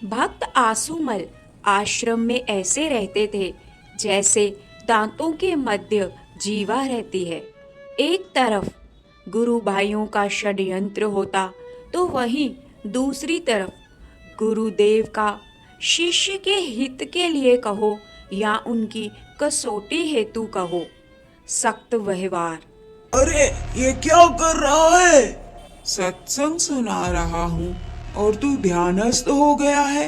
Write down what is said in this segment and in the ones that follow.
भक्त आसुमल आश्रम में ऐसे रहते थे जैसे दांतों के मध्य जीवा रहती है। एक तरफ गुरु भाइयों का षड्यंत्र होता तो वहीं दूसरी तरफ गुरुदेव का शिष्य के हित के लिए कहो या उनकी कसौटी हेतु कहो सख्त व्यवहार। अरे ये क्या कर रहा है? सत्संग सुना रहा हूँ और तू ध्यानस्थ हो गया है।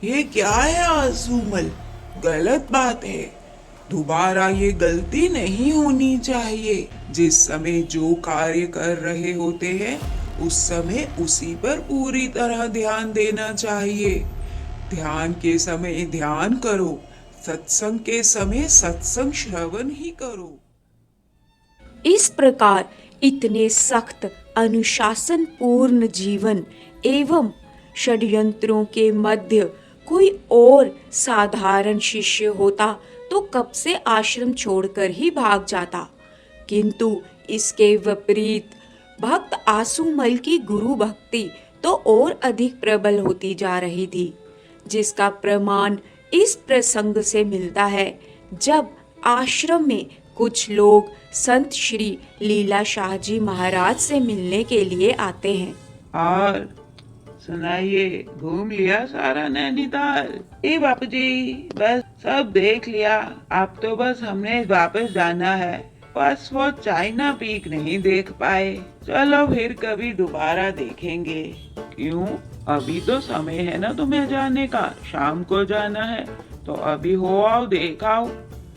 ये क्या है आजूमल? गलत बात है। दोबारा ये गलती नहीं होनी चाहिए। जिस समय जो कार्य कर रहे होते हैं उस समय उसी पर पूरी तरह ध्यान देना चाहिए। ध्यान के समय ध्यान करो, सत्संग के समय सत्संग श्रवण ही करो। इस प्रकार इतने सख्त अनुशासन पूर्ण जीवन एवं षड्यंत्रों के मध्य कोई और साधारण शिष्य होता तो कब से आश्रम छोड़कर ही भाग जाता, किंतु इसके विपरीत भक्त आसुमल की गुरु भक्ति तो और अधिक प्रबल होती जा रही थी, जिसका प्रमाण इस प्रसंग से मिलता है जब आश्रम में कुछ लोग संत श्री लीला शाह जी महाराज से मिलने के लिए आते हैं। और सुनाइए, घूम लिया सारा नैनीताल? बापू जी, बस सब देख लिया। अब तो बस हमने वापस जाना है। बस वो चाइना पीक नहीं देख पाए। चलो फिर कभी दोबारा देखेंगे। क्यों? अभी तो समय है ना तुम्हें जाने का। शाम को जाना है तो अभी हो आओ, देख आओ।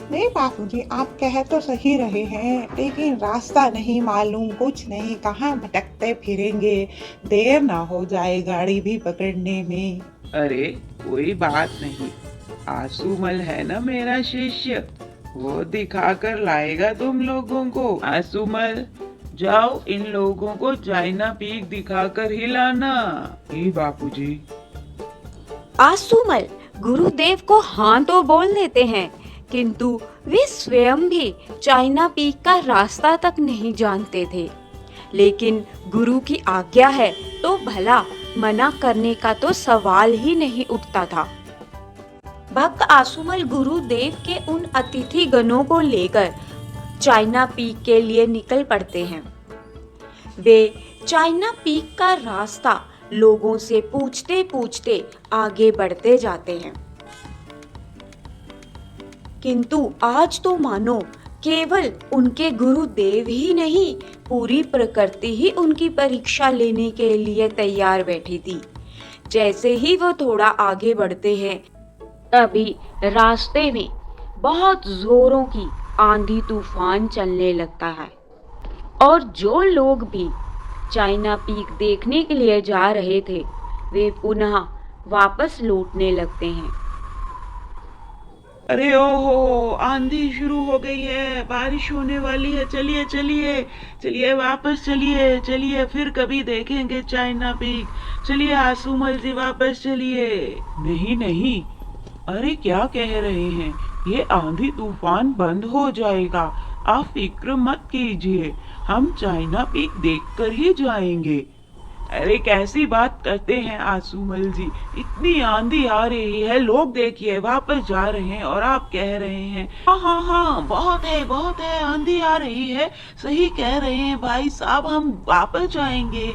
नहीं बापूजी, आप कह तो सही रहे हैं, लेकिन रास्ता नहीं मालूम, कुछ नहीं, कहाँ भटकते फिरेंगे, देर ना हो जाए गाड़ी भी पकड़ने में। अरे कोई बात नहीं, आसुमल है ना मेरा शिष्य, वो दिखा कर लाएगा तुम लोगों को। आसुमल, जाओ इन लोगों को चाइना पीक दिखा कर ही लाना। बापूजी। आसुमल गुरुदेव को हाँ तो बोल देते हैं, किंतु वे स्वयं भी चाइना पीक का रास्ता तक नहीं जानते थे। लेकिन गुरु की आज्ञा है तो भला मना करने का तो सवाल ही नहीं उठता था। भक्त आसुमल गुरुदेव के उन अतिथि गणों को लेकर चाइना पीक के लिए निकल पड़ते हैं। वे चाइना पीक का रास्ता लोगों से पूछते पूछते आगे बढ़ते जाते हैं, किंतु आज तो मानो केवल उनके गुरुदेव ही नहीं, पूरी प्रकृति ही उनकी परीक्षा लेने के लिए तैयार बैठी थी। जैसे ही वो थोड़ा आगे बढ़ते हैं, तभी रास्ते में बहुत जोरों की आंधी तूफान चलने लगता है और जो लोग भी चाइना पीक देखने के लिए जा रहे थे वे पुनः वापस लौटने लगते हैं। अरे ओहो, आंधी शुरू हो गई है, बारिश होने वाली है। चलिए चलिए चलिए, वापस चलिए चलिए, फिर कभी देखेंगे चाइना पीक। चलिए आसुमल जी, वापस चलिए। नहीं नहीं, अरे क्या कह रहे हैं? ये आंधी तूफान बंद हो जाएगा, आप फिक्र मत कीजिए, हम चाइना पीक देखकर ही जाएंगे। अरे कैसी बात करते हैं आसुमल जी, इतनी आंधी आ रही है, लोग देखिए वापस जा रहे हैं और आप कह रहे हैं हाँ हाँ हाँ, बहुत है, आंधी आ रही है। सही कह रहे हैं भाई साहब, हम वापस जाएंगे।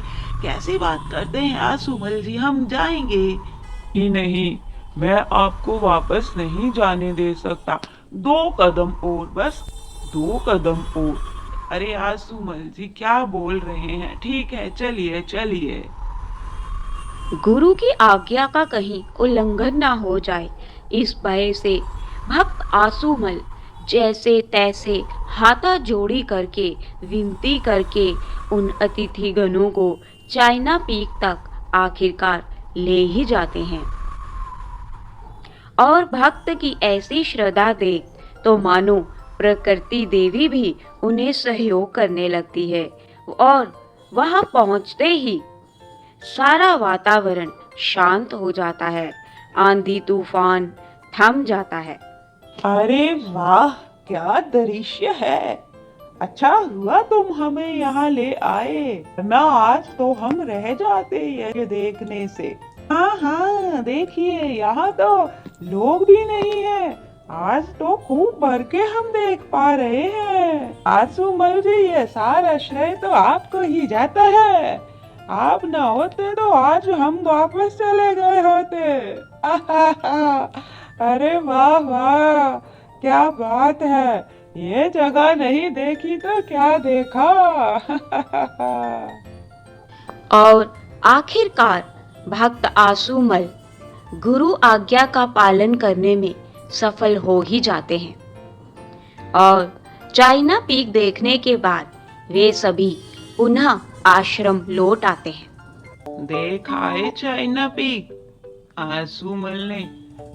कैसी बात करते हैं आसुमल जी, हम जाएंगे ही नहीं। मैं आपको वापस नहीं जाने दे सकता। 2 कदम और, बस 2 कदम और। अरे आसुमल जी, क्या बोल रहे हैं? ठीक है, चलिए चलिए। गुरु की आज्ञा का कहीं उल्लंघन ना हो जाए, इस भय से भक्त आसुमल जैसे तैसे हाथा जोड़ी करके विनती करके उन अतिथि गणों को चाइना पीक तक आखिरकार ले ही जाते हैं। और भक्त की ऐसी श्रद्धा देख तो मानो प्रकृति देवी भी उन्हें सहयोग करने लगती है और वहां पहुंचते ही सारा वातावरण शांत हो जाता है, आंधी तूफान थम जाता है। अरे वाह, क्या दृश्य है! अच्छा हुआ तुम हमें यहाँ ले आए, वरना आज तो हम रह जाते ये देखने से। हाँ हाँ, देखिए यहाँ तो लोग भी नहीं है। आज तो खूब भर के हम देख पा रहे हैं। आसुमल जी, ये सारा श्रेय तो आपको ही जाता है। आप न होते तो आज हम वापस चले गए होते। आहाहा, अरे वाह वाह, क्या बात है। ये जगह नहीं देखी तो क्या देखा। और आखिरकार भक्त आसुमल गुरु आज्ञा का पालन करने में सफल हो ही जाते हैं और चाइना पीक देखने के बाद वे सभी पुनः आश्रम लौट आते हैं। देखा है चाइना पीक? आसुमल ने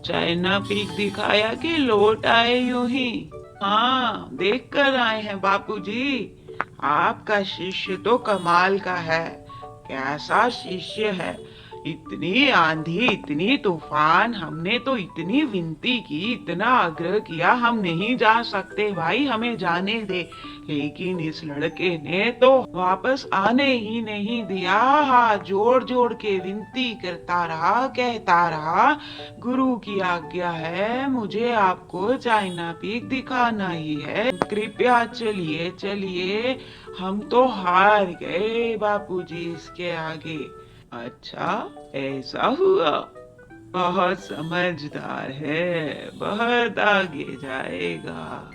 चाइना पीक दिखाया कि लौट आए यूं ही? हाँ, देख कर आए हैं बापूजी। आपका शिष्य तो कमाल का है। कैसा शिष्य है। इतनी आंधी, इतनी तूफान, हमने तो इतनी विनती की, इतना आग्रह किया, हम नहीं जा सकते भाई, हमें जाने दे। लेकिन इस लड़के ने तो वापस आने ही नहीं दिया। हाथ जोड़ जोड़ के विनती करता रहा, कहता रहा, गुरु की आज्ञा है, मुझे आपको चाइना पीक दिखाना ही है, कृपया चलिए चलिए। हम तो हार गए बापूजी इसके आगे। अच्छा, ऐसा हुआ? बहुत समझदार है, बहुत आगे जाएगा।